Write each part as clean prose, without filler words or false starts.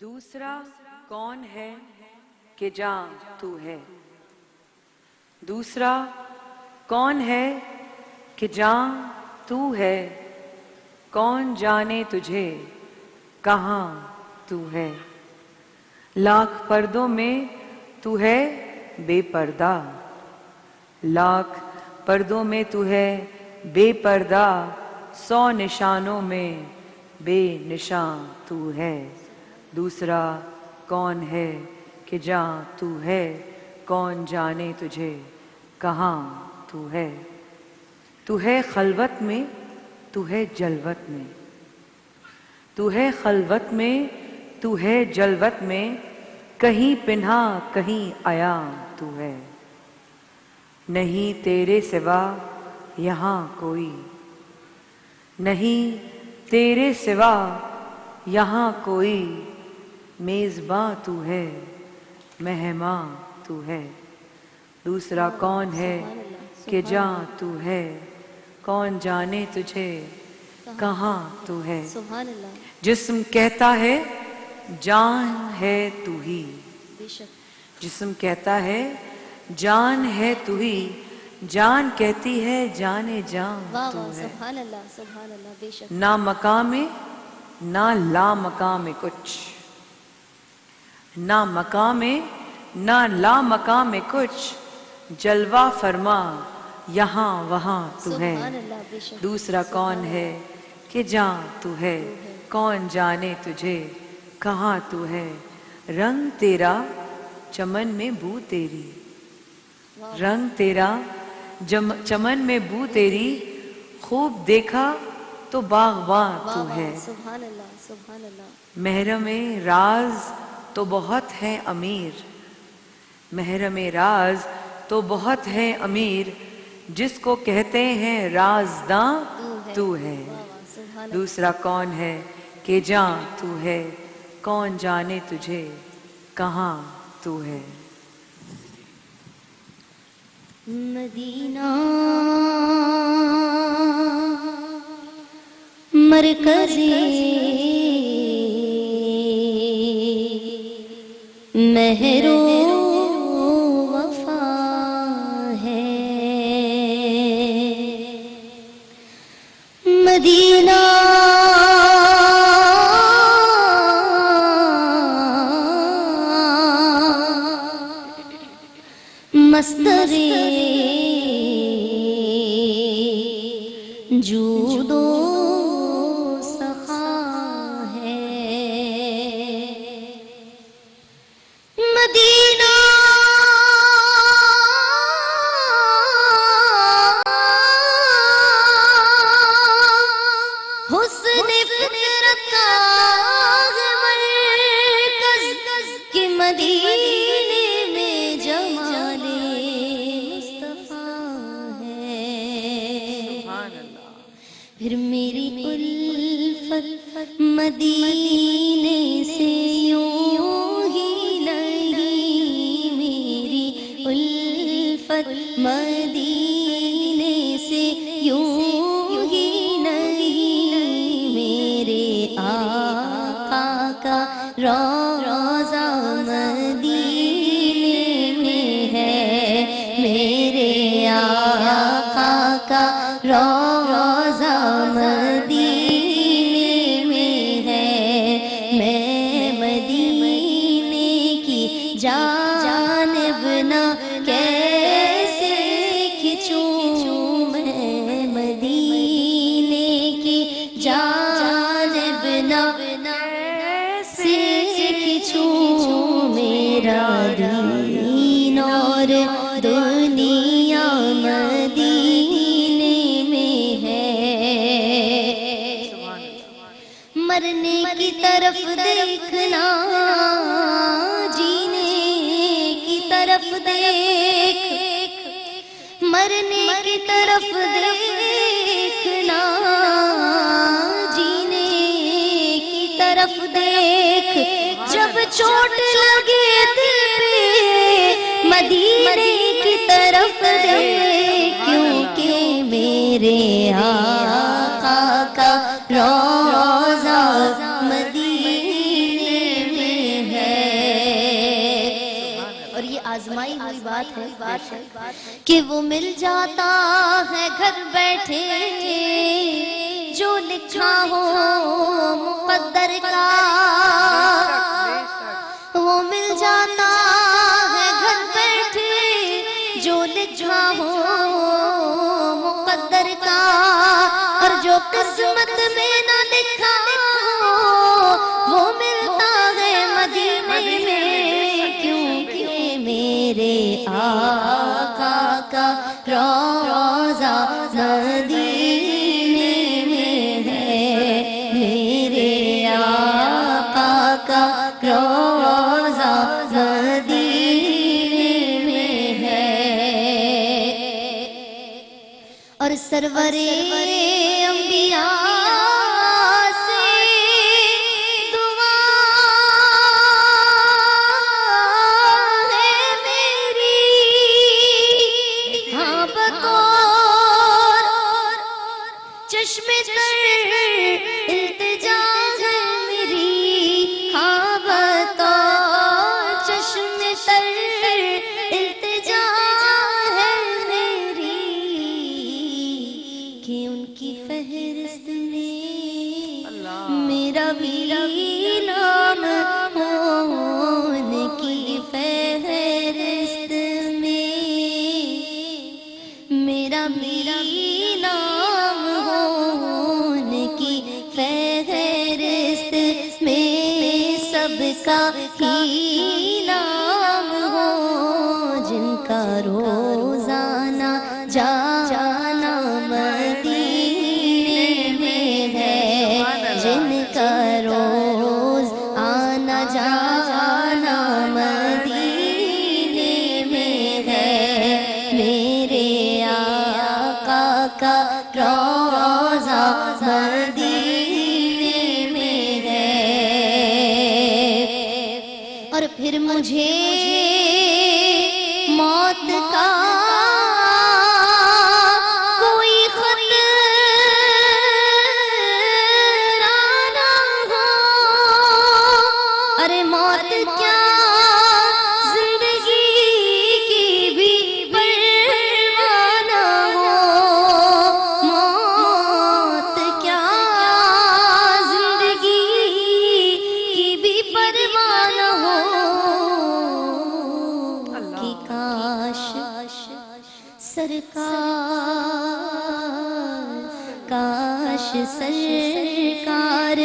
دوسرا کون ہے کہ جاں تو ہے؟ دوسرا کون ہے کہ جاں تو ہے؟ کون جانے تجھے کہاں تو ہے؟ لاکھ پردوں میں تو ہے بے پردہ، لاکھ پردوں میں تو ہے بے پردہ، 100 نشانوں میں بے نشان تو ہے۔ دوسرا کون ہے کہ جاں تو ہے؟ کون جانے تجھے کہاں تو ہے؟ تو ہے خلوت میں، تو ہے جلوت میں، تو ہے خلوت میں، تو ہے جلوت میں، کہیں پنہا کہیں عیاں تو ہے۔ نہیں تیرے سوا یہاں کوئی، نہیں تیرے سوا یہاں کوئی، میزباں تو ہے مہماں تو ہے۔ دوسرا کون ہے کہ جاں تو ہے؟ کون جانے تجھے کہاں تو ہے؟ جسم کہتا ہے جان ہے تو ہی، جسم کہتا ہے جان ہے تو ہی، جان کہتی ہے جانے جان تو ہے۔ نہ مقام میں نہ لا مقام میں کچھ، نہ مقام میں نہ لا مقام میں کچھ، جلوہ فرما یہاں وہاں تو ہے۔ دوسرا کون ہے کہ جاں تو ہے؟ کون جانے تجھے کہاں تو ہے؟ رنگ تیرا چمن میں بو تیری، رنگ تیرا چمن میں بو تیری، خوب دیکھا تو باغباں تو ہے۔ محرم راز تو بہت ہے امیر، محرم راز تو بہت ہے امیر، جس کو کہتے ہیں رازداں تو ہے۔ دوسرا کون ہے کہ جاں تو ہے؟ کون جانے تجھے کہاں تو ہے؟ مدینہ مرکز مہر و وفا ہے، مدینہ مصدر جود و سخا ہے، مدینہ حسن فطرت کا مرکز کہ مدینے میں جمال مصطفیٰ ہے۔ پھر میری الفت مدینے سے یوں ہی لگی، میری الفت مدینے سے یوں ہی لگی، میرے آقا کا روضہ مدینے میں ہے، میرے آقا کا روضہ مدینے میں ہے۔ میں مدینے کی جانب نہ کیسے کھنچوں، میں مدینے کی جانب نہ کیسے کھنچوں، میرا دین اور دنیا مدینے میں ہے۔ مرنے کی طرف دیکھنا، جینے کی طرف دیکھ، مرنے کی طرف دیکھنا، جینے کی طرف دیکھ، جب چوٹ لگے دل پہ مدینے کی طرف دیکھ، کیونکہ میرے آقا کا روضہ مدینے میں بات ہے کہ وہ مل جاتا ہے گھر بیٹھے جو لکھا ہو مقدر کا، وہ مل جاتا ہے گھر بیٹھے جو لکھا ہو مقدر کا، اور جو قسمت میں نہ لکھا ہو وہ ملتا ہے مدینے میں، کیونکہ میرے آقا کا روضہ مدینے میں ہے، میرے آقا کا روضہ مدینے میں ہے، اور سرور انبیاء سے دعا ہے میری، ہاں بطور چشم تر التجا ہے میری، ہاں بطور چشم تر التجا ہے میری، کہ ان کی فہرست میں میرا بھی نام ہو، ان کی فہرست میں میرا بھی نام ہو، ان کی فہرست میں سب کا ہی نام ہو، جن کا روزانہ جانا مدینے میں ہے، جن کا روز آنا جانا مدینے میں ہے، میرے آقا کا روضہ مدینے میں ہے، اور پھر مجھے موت کا کوئی خطرہ نہ ہو، ارے موت کیا زندگی کی بھی پرواہ نہ ہو، موت کیا زندگی کی بھی پرواہ نہ ہو، کہ کاش سرکار، کاش سرکار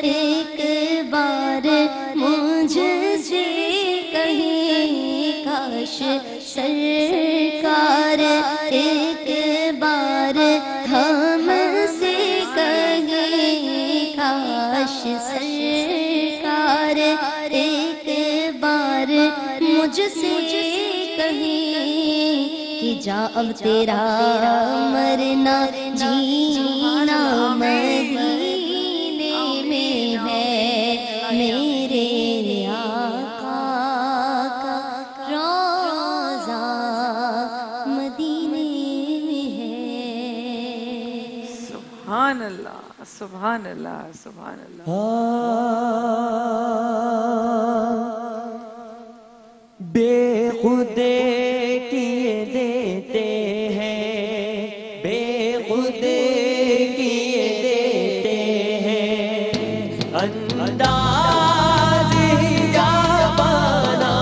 ایک بار مجھ سے کہیں، کاش سرکار ایک بار ہم سے کہیں، کاش سرکار ایک بار مجھ سے کہیں، کہ جا اب تیرا مرنا جینا مدینے میں ہے، میرے آقا کا روضہ مدینے میں ہے۔ سبحان اللہ، سبحان اللہ، سبحان اللہ۔ بے خودے کیے دیتے ہیں، بے خودے کیے دیتے ہیں، انداز جانا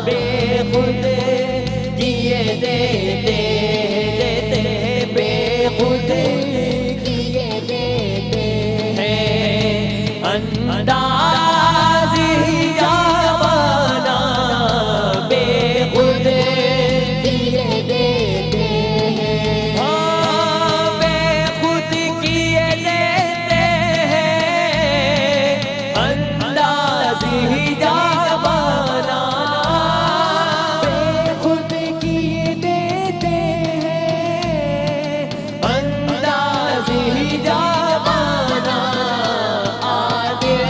بے خودے کیے دیتے ہیں، بے خودے کیے دیتے ہیں، انداز جانا بے خودے کیے دیتے ہیں، بے خود کیے دیتے ہیں، انداز جانا بے خود کیے دیتے ہیں، انداز جانا آگے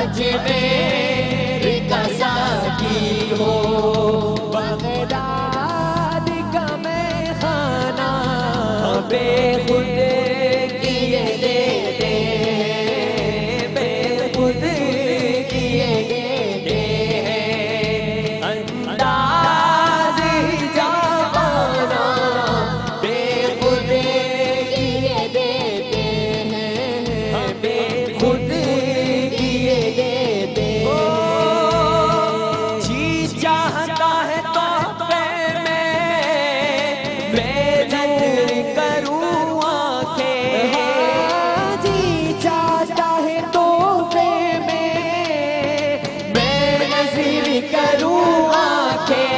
अजमेर का साकी हो, बगदाद का मैं खाना बेखुद किए देते हैं, बेखुद किए देते हैं। अंदाज़ जाना बेखुद किए देते हैं, बेखुद किए देते हैं। जी चाहता है तो मैं नजर करूँ आंखें, जी चाहता है तो मैं नजर करूँ आंखें,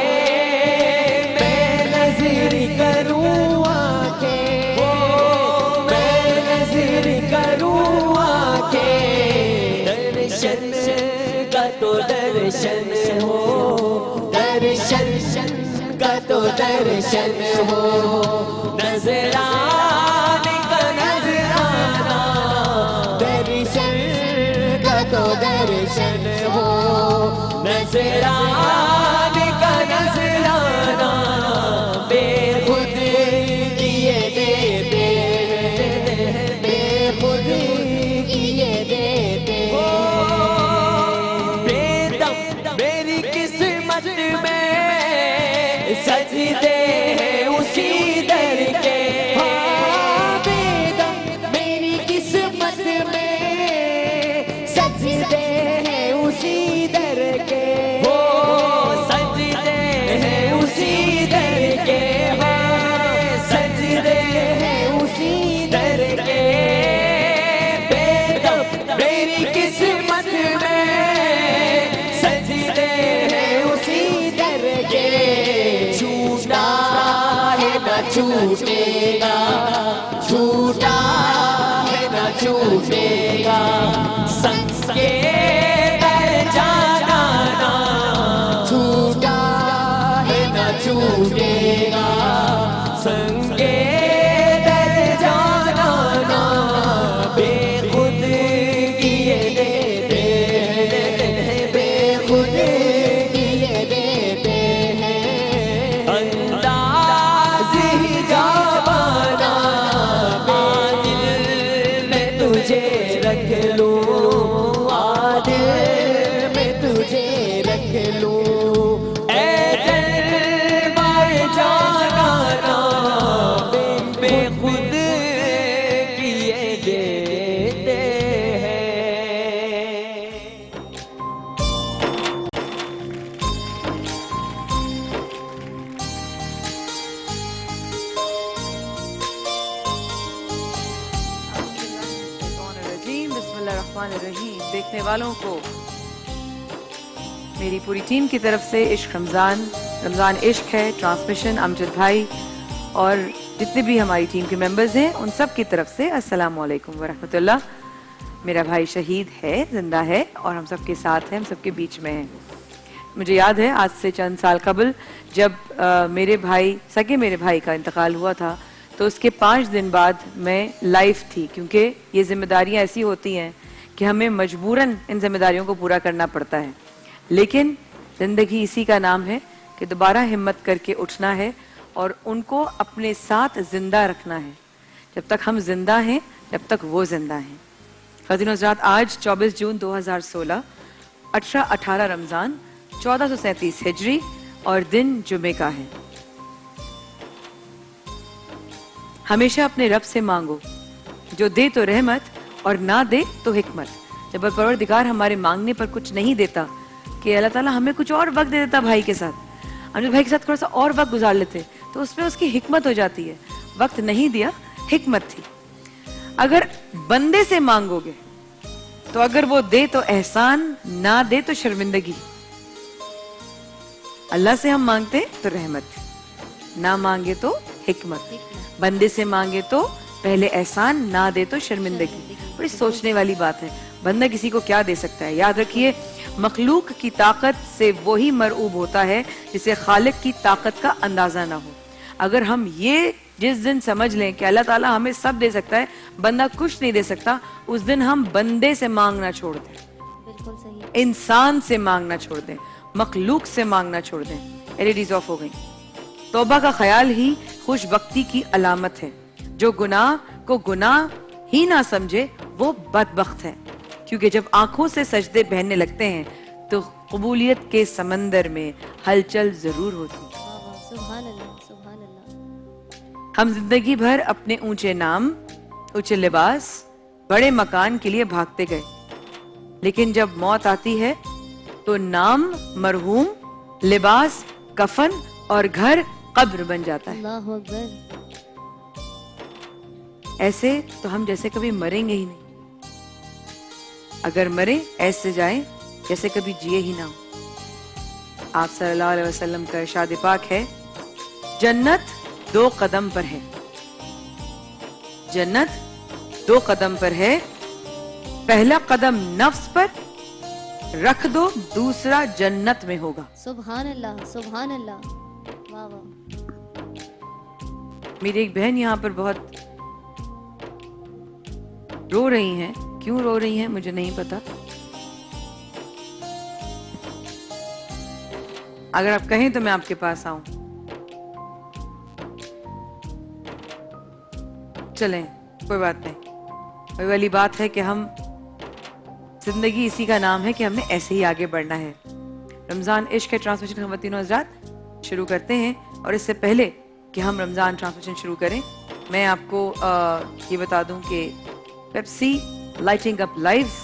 मैं नजर करूँ आंखें, मैं नजर करूँ आंखें। दर्शन का तो दर्शन हो, दर्शन का तो दर्शन हो, नजराने का नजराना, दर्शन का तो दर्शन हो, नजराने का नजराना बेखुद किए देते हैं, बेखुद किए देते हैं। बेदम मेरी किस्मत में सजदे हैं उसी दर के, बेदम मेरी किस्मत में सजदे हैं उसी दर के, हो सजदे हैं उसी दर के, सजदे हैं उसी दर के। बेदम मेरी किस्मत में सजदे हैं उसी दर के। छूटा है न छूटेगा, छूटा है न छूटेगा, संग के दर जाना ना, छूटा है न छूटेगा, संग के दर जाना ना बेखुद किए देते हैं, बेखुद किए देते हैं। अंदाज़ ही जावाना आदिल में तुझे रख लूं, आदिल में तुझे रख लूं, ऐ जलवाए जाना ना बेखुद किए देते हैं। बिस्मिल्लाहिर्रहमानिर्रहीम। देखने वालों को मेरी पूरी टीम की तरफ से इश्क रमज़ान इश्क है ट्रांसमिशन, अमजद भाई और जितने भी हमारी टीम के मेंबर्स हैं उन सब की तरफ से अस्सलाम वालेकुम वरहमतुल्लाह। मेरा भाई शहीद है, जिंदा है और हम सबके साथ है, हम सबके बीच में है। मुझे याद है आज से चंद साल कबल जब सगे मेरे भाई का इंतकाल हुआ था तो उसके 5 दिन बाद मैं लाइव थी, क्योंकि ये जिम्मेदारियां ऐसी होती हैं कि हमें मजबूरन इन जिम्मेदारियों को पूरा करना पड़ता है। लेकिन जिंदगी इसी का नाम है कि दोबारा हिम्मत करके उठना है और उनको अपने साथ जिंदा रखना है। जब तक हम जिंदा हैं जब तक वो जिंदा हैं। ख़ातिन हज़रात, आज 24 जून 2016 18 रमज़ान 1437 हिजरी और दिन जुमे का है। हमेशा अपने रब से मांगो, जो दे तो रहमत और ना दे तो हिकमत। जब परवरदिगार हमारे मांगने पर कुछ नहीं देता कि अल्लाह ताला हमें कुछ और वक्त दे देता भाई के साथ, अमजद भाई के साथ थोड़ा सा और वक्त गुजार लेते तो उसमें उसकी हिकमत हो जाती है। वक्त नहीं दिया, हिकमत थी। अगर बंदे से मांगोगे तो अगर वो दे तो एहसान, ना दे तो शर्मिंदगी। अल्लाह से हम मांगते तो रहमत, ना मांगे तो हिकमत। बंदे से मांगे तो पहले एहसान, ना दे तो शर्मिंदगी। बड़ी सोचने वाली बात है। बंदा किसी को क्या दे सकता है? याद रखिए, मखलूक की ताकत से वही मरऊब होता है जिसे खालिक की ताकत का अंदाजा ना हो। अगर हम ये जिस दिन समझ लें कि अल्लाह ताला हमें सब दे सकता है, बंदा कुछ नहीं दे सकता, उस दिन हम बंदे से मांगना छोड़ दें। बिल्कुल सही। इंसान से मांगना छोड़ दें, मखलूक से मांगना छोड़ दें। एलईडीज ऑफ हो गई। तौबा का ख्याल ही खुशबख्ती की अलामत है। जो गुनाह को गुनाह ही ना समझे वो बदबख्त है, क्योंकि जब आंखों से सजदे बहने लगते हैं तो कबूलियत के समंदर में हलचल जरूर होती है। वाह वाह, सुभान अल्लाह, सुभान अल्लाह। हम जिंदगी भर अपने ऊंचे नाम, ऊंचे लिबास, बड़े मकान के लिए भागते गए, लेकिन जब मौत आती है तो नाम मरहूम, लिबास कफन और घर कब्र बन जाता है। अल्लाहु अकबर। ऐसे तो हम जैसे कभी मरेंगे ही नहीं। अगर मरे ऐसे जाएं जैसे कभी जिए ही ना हो। आप सल्लल्लाहु अलैहि वसल्लम का इरशाद पाक है, जन्नत 2 कदम पर है। जन्नत 2 कदम पर है। पहला कदम नफ्स पर रख दो, दूसरा जन्नत में होगा। सुभान अल्लाह, सुभान अल्लाह। वाह वाह। मेरी एक बहन यहाँ पर बहुत रो रही हैं। क्यों रो रही हैं मुझे नहीं पता। अगर आप कहें तो मैं आपके पास आऊं। चलें, कोई बात नहीं। वही वाली बात है कि हम, जिंदगी इसी का नाम है कि हमने ऐसे ही आगे बढ़ना है। रमजान इश्क है ट्रांसमिशन ख़वातीन हज़रात शुरू करते हैं। और इससे पहले कि हम रमजान ट्रांसमिशन शुरू करें, मैं आपको ये बता दूं कि पेप्सी लाइटिंग अप लाइव्स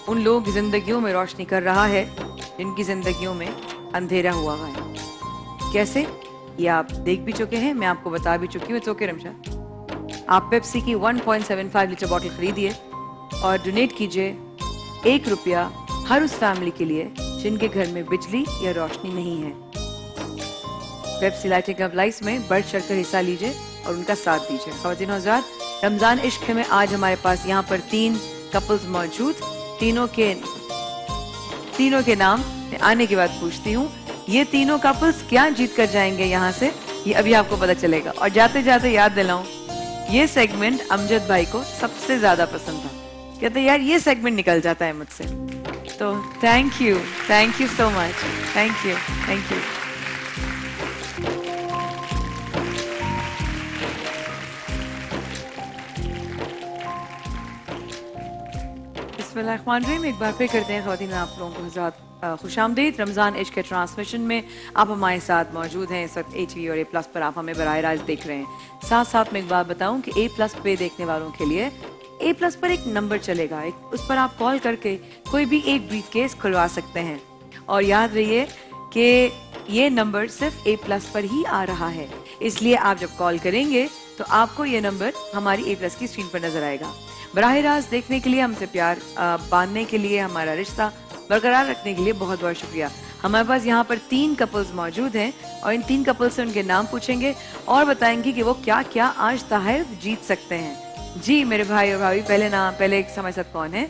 उन लोगों की जिंदगियों में रोशनी कर रहा है जिनकी जिंदगियों में अंधेरा हुआ है। कैसे, ये आप देख भी चुके हैं, मैं आपको बता भी चुकी हूँ। ओके रमशा, आप पेप्सी की 1.75 लीटर बोतल खरीदिए और डोनेट कीजिए 1 रुपया हर उस फैमिली के लिए जिनके घर में बिजली या रोशनी नहीं है। पेप्सी लाइटिंग अप लाइव्स में बढ़ चढ़कर हिस्सा लीजिए और उनका साथ दीजिए। ख़वातीन हज़रात, रमजान इश्क में आज हमारे पास यहाँ पर 3 कपल्स मौजूद। तीनों के नाम मैं आने के बाद पूछती हूँ। ये तीनों कपल्स क्या जीत कर जाएंगे यहाँ से, ये अभी आपको पता चलेगा। और जाते जाते याद दिलाऊं, ये सेगमेंट अमजद भाई को सबसे ज्यादा पसंद था। कहते यार ये सेगमेंट निकल जाता है मुझसे। तो thank you so much, thank you. बिस्मिल्लाहिर्रहमानिर्रहीम। एक बार फिर करते हैं ख़वातीन आप लोगों को हज़रात खुशामदीद। रमज़ान इश्क के ट्रांसमिशन में आप हमारे साथ मौजूद हैं। इस वक्त HV और A+ पर आप हमें बराह रास्त देख रहे हैं। साथ साथ में एक बात बताऊं कि A+ पे देखने वालों के लिए A+ पर एक नंबर चलेगा, उस पर आप कॉल करके कोई भी एक ब्रीफकेस खुलवा सकते हैं। और याद रहिए कि ये नंबर सिर्फ A+ पर ही आ रहा है, इसलिए आप जब कॉल करेंगे तो आपको ये नंबर हमारी A+ की स्क्रीन पर नजर आएगा। बराह रास्त देखने के लिए, हमसे प्यार बांधने के लिए, हमारा रिश्ता बरकरार रखने के लिए बहुत बहुत शुक्रिया। हमारे पास यहाँ पर 3 कपल्स मौजूद हैं और इन 3 कपल्स से उनके नाम पूछेंगे और बताएंगे कि वो क्या क्या आज तोहफे जीत सकते हैं। जी मेरे भाई और भाभी, पहले एक समय साथ कौन है?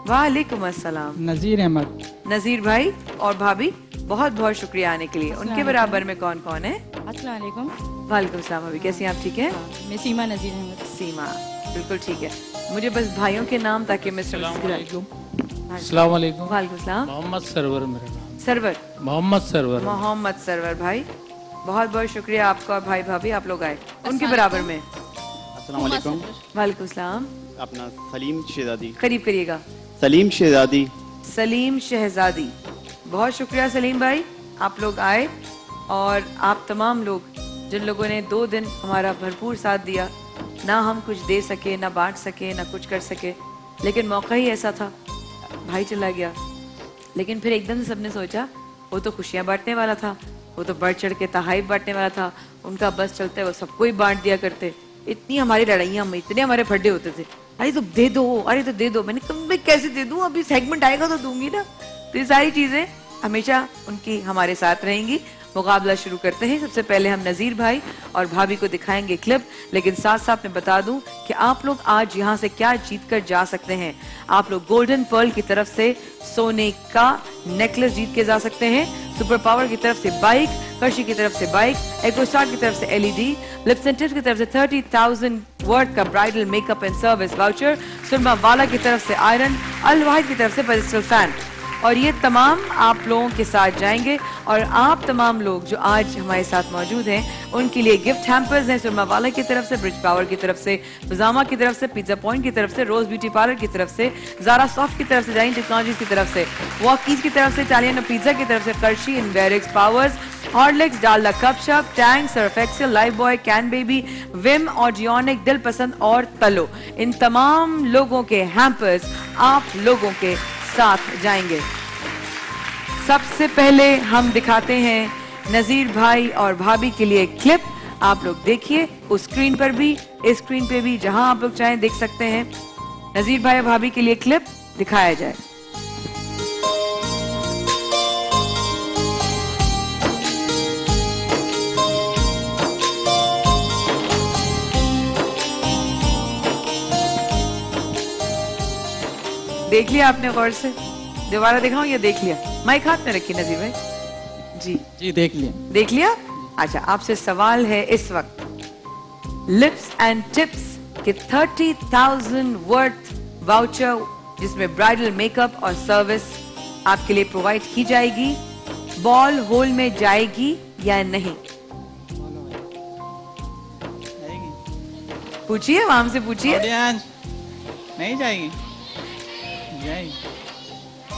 वालेकुम अस्सलाम। नजीर अहमद। नजीर भाई और भाभी, बहुत बहुत शुक्रिया आने के लिए। उनके बराबर में कौन कौन है? अस्सलाम वालेकुम। वालेकुम सलाम भाभी, कैसी हैं आप? ठीक है। मैं सीमा नजीर अहमद। सीमा, बिल्कुल ठीक है। मुझे बस भाइयों के नाम, ताकि मैं अस्सलाम वालेकुम। वालेकुम सलाम। मोहम्मद सरवर मेरा नाम। सरवर, मोहम्मद सरवर भाई, बहुत बहुत शुक्रिया आपका। और भाई भाभी आप लोग आए उनके बराबर में। अस्सलाम वालेकुम। वालेकुम सलाम। अपना सलीम शहजादी। करीब करिएगा। सलीम शहजादी। सलीम शहजादी, बहुत शुक्रिया सलीम भाई, आप लोग आए। और आप तमाम लोग जिन लोगों ने 2 दिन हमारा भरपूर साथ दिया, ना हम कुछ दे सके, ना बांट सके, ना कुछ कर सके, लेकिन मौका ही ऐसा था, भाई चला गया। लेकिन फिर एकदम से सबने सोचा वो तो खुशियां बांटने वाला था, वो तो बढ़ चढ़ के तहाइफ बांटने वाला था, उनका बस चलते वो सबको ही बांट दिया करते। इतनी हमारी लड़ाइयाँ, इतने हमारे फड्डे होते थे, अरे तो दे दो, अरे तो दे दो। मैंने कहा भाई कैसे दे दूं, अभी सेगमेंट आएगा तो दूंगी ना। तो ये सारी चीजें हमेशा उनकी हमारे साथ रहेंगी मुकाबला शुरू करते हैं। सबसे पहले हम नजीर भाई और भाभी को दिखाएंगे क्लिप, लेकिन साथ साथ मैं बता दूं कि आप लोग आज यहाँ से क्या जीत कर जा सकते हैं। आप लोग गोल्डन पर्ल की तरफ से सोने का नेकलेस जीत के जा सकते हैं, सुपर पावर की तरफ से बाइक, कर्शी की तरफ से बाइक, एकोस्टार की तरफ से एलईडी, लिप्स एंड टिप्स की तरफ से 30,000 वर्थ का bridal makeup and service voucher, Surma Wala की तरफ से आयरन, अल वाहिद की तरफ से पेडिस्टल फैन। और ये तमाम आप लोगों के साथ जाएंगे और आप तमाम लोग जो आज हमारे साथ मौजूद हैं उनके लिए गिफ्ट हैम्पर्स हैं सुरमा वाला की तरफ से, ब्रिज पावर की तरफ से, पजामा की तरफ से, पिज्जा पॉइंट की तरफ से, रोज ब्यूटी पार्लर की तरफ से, ज़ारा सॉफ्ट की तरफ से, जाइन टेक्नोलॉजीज की तरफ से, वॉकीज की तरफ से, इटालियन पिज्जा की तरफ से, कर्शी इन वेरिक्स पावर्स, हॉर्लिक्स, डालडा कप शप, Tang, Surf Excel, Lifebuoy, कैन बेबी, विम और जियोनिक, दिल पसंद और तलो, इन तमाम लोगों के हैम्पर्स आप लोगों के साथ जाएंगे। सबसे पहले हम दिखाते हैं नजीर भाई और भाभी के लिए क्लिप। आप लोग देखिए, उस स्क्रीन पर भी, इस स्क्रीन पे भी, जहां आप लोग चाहें देख सकते हैं। नजीर भाई और भाभी के लिए क्लिप दिखाया जाए। देख लिया आपने गौर से? दोबारा दिखाऊं या देख लिया? माइक हाथ में रखिए नजीर भाई जी। जी देख लिया। देख लिया? अच्छा, आपसे सवाल है इस वक्त, लिप्स एंड टिप्स के 30,000 वर्थ वाउचर जिसमें ब्राइडल मेकअप और सर्विस आपके लिए प्रोवाइड की जाएगी, बॉल होल में जाएगी या नहीं? पूछिए, वहां से पूछिए। नहीं जाएगी, जाएगी,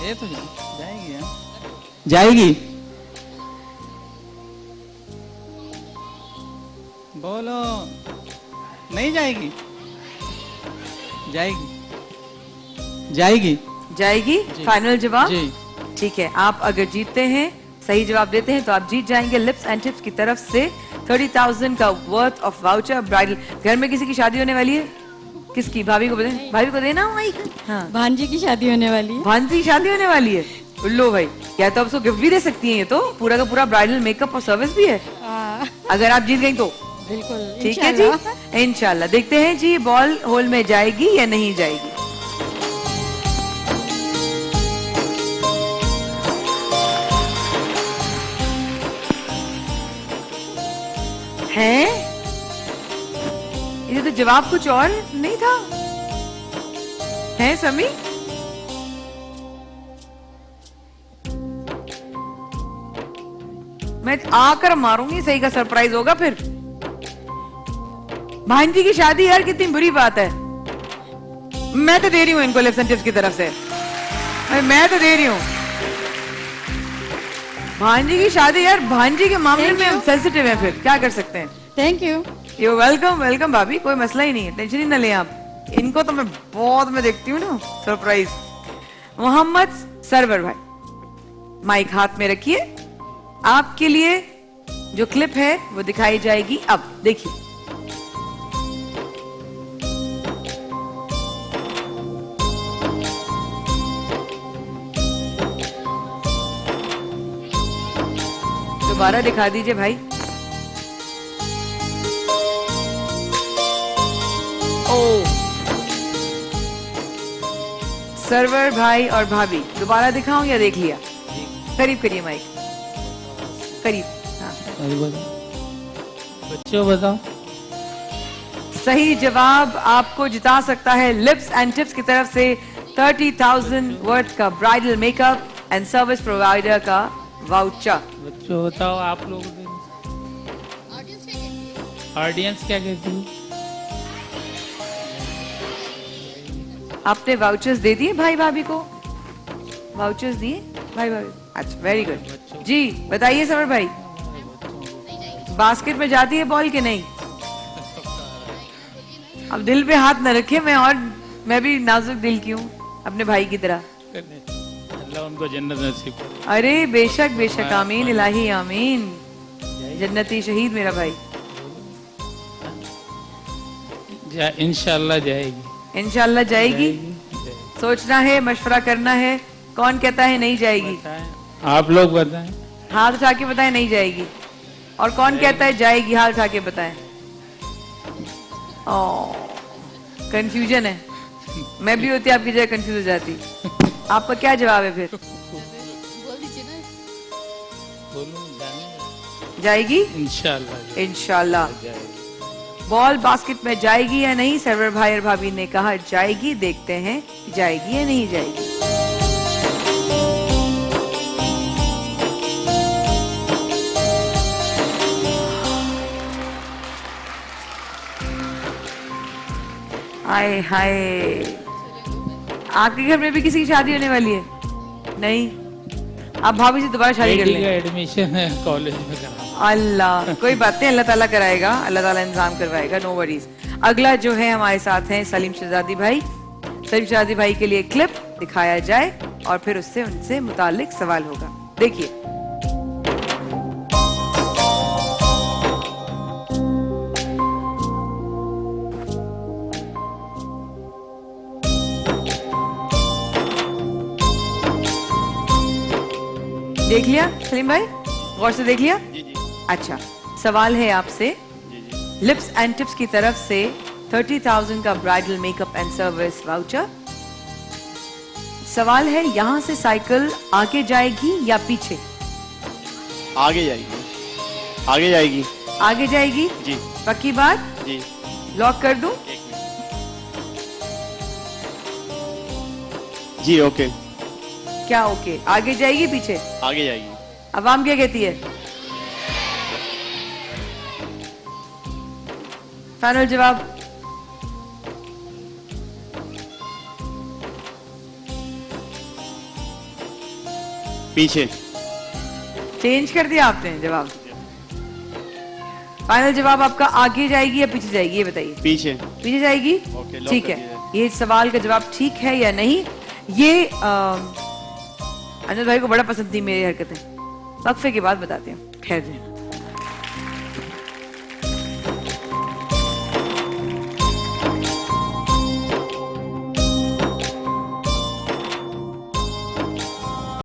ये तो जाएगी यार, जाएगी। बोलो, नहीं जाएगी, जाएगी, जाएगी, जाएगी। फाइनल जवाब? जी। ठीक है, आप अगर जीतते हैं, सही जवाब देते हैं, तो आप जीत जाएंगे लिप्स एंड टिप्स की तरफ से 30,000 का वर्थ ऑफ वाउचर ब्राइडल। घर में किसी की शादी होने वाली है? किसकी? भाभी को बताएं, भाभी को देना माइक। हाँ, भांजी की शादी होने वाली है। भांजी की शादी होने वाली है, लो भाई, या तो आप उसको गिफ्ट भी दे सकती हैं, ये तो पूरा का पूरा ब्राइडल मेकअप और सर्विस भी है। अगर आप जीत गई तो बिल्कुल, ठीक है जी, इंशाल्लाह। देखते हैं जी, बॉल होल में जाएगी या नहीं जाएगी। हैं? ये तो जवाब कुछ और नहीं था, है समी? मैं आकर मारूंगी, सही का सरप्राइज होगा फिर। भांजी की शादी यार, कितनी बुरी बात है। मैं तो दे रही हूँ इनको लिप्स एंड टिप्स की तरफ से, मैं तो दे रही हूँ। भांजी की शादी यार, भांजी के मामले में हम सेंसिटिव हैं, फिर क्या कर सकते हैं। Thank you. You welcome, welcome भाभी, कोई मसला ही नहीं है, टेंशन ही ना लें आप। इनको तो मैं बहुत में देखती हूँ ना सरप्राइज। मोहम्मद सरवर भाई, माइक हाथ में रखिए, आपके लिए जो क्लिप है वो दिखाई जाएगी। अब देखिए, दोबारा दिखा दीजिए भाई। ओ, सरवर भाई और भाभी, दोबारा दिखाऊं या देख लिया? करीब करिए माइक, करीब। हाँ, बच्चों बताओ। सही जवाब आपको जिता सकता है लिप्स एंड टिप्स की तरफ से 30,000 वर्थ का bridal makeup and service provider का वाउचर। बच्चों बताओ, आप लोग ऑडियंस क्या कहती है? आपने वाउचर्स दे दिए भाई भाभी को? वाउचर्स दिए भाई भाभी? अच्छा, वेरी गुड जी। बताइए समर भाई, बास्केट में जाती है बॉल के नहीं? अब दिल पे हाथ न रखे, मैं भी नाजुक दिल की हूँ अपने भाई की तरह। अल्लाह उनको जन्नत नसीब करे। अरे बेशक बेशक, आमीन इलाही आमीन। जन्नती शहीद मेरा भाई। इंशाल्लाह जाएगी। इंशाल्लाह जाएगी। सोचना है, मशवरा करना है। कौन कहता है नहीं जाएगी? आप लोग बताएं। ہاتھ اٹھا کے بتائیں نہیں جائے گی. اور کون کہتا ہے جائے گی؟ ہاتھ اٹھا کے بتائیں. کنفیوژن ہے. میں بھی ہوتی آپ کی جگہ کنفیوز ہو جاتی. آپ کا کیا جواب ہے پھر؟ بولوں جانے جائے گی انشاءاللہ انشاءاللہ. جائے گی. بال باسکٹ میں جائے گی یا نہیں؟ سرور بھائی اور بھابھی نے کہا جائے گی. دیکھتے ہیں جائے گی یا نہیں جائے گی. ہائے ہائے. آپ کے گھر میں بھی کسی کی شادی ہونے والی ہے؟ نہیں. آپ بھابھی سے دوبارہ شادی کر بیٹی کا لیں. ایڈمیشن ہے کالج میں کرا. اللہ کوئی بات نہیں, اللہ تعالیٰ کرائے گا, اللہ تعالیٰ انتظام کروائے گا, نو وریز. اگلا جو ہے ہمارے ساتھ ہیں سلیم شہزادی بھائی. سلیم شہزادی بھائی کے لیے کلپ دکھایا جائے اور پھر اس سے ان سے متعلق سوال ہوگا. دیکھیے. دیکھ لیا سلیم بھائی؟ غور سے دیکھ لیا؟ جی جی اچھا, سوال ہے آپ سے. جی جی. لپس اینڈ ٹپس کی طرف سے 30,000 کا bridal make up and service voucher. سوال ہے یہاں سے سائیکل آگے جائے گی یا پیچھے؟ آگے جائے گی. آگے جائے گی. آگے جائے گی. جی پکی بات؟ جی. لاک کر دوں؟ ایک منٹ. جی اوکے. کیا اوکے؟ آگے جائے گی پیچھے؟ آگے جائے گی. عوام کیا کہتی ہے؟ فائنل جواب؟ پیچھے. چینج کر دیا آپ نے جواب. فائنل جواب آپ کا آگے جائے گی یا پیچھے جائے گی یہ بتائیے. پیچھے. پیچھے جائے گی. اوکے, لاک ٹھیک کر ہے, دیجیے. یہ سوال کا جواب ٹھیک ہے یا نہیں؟ یہ انجل بھائی کو بڑا پسند تھی میری حرکتیں. وقفے کے بعد بتاتے ہیں. خیر جی.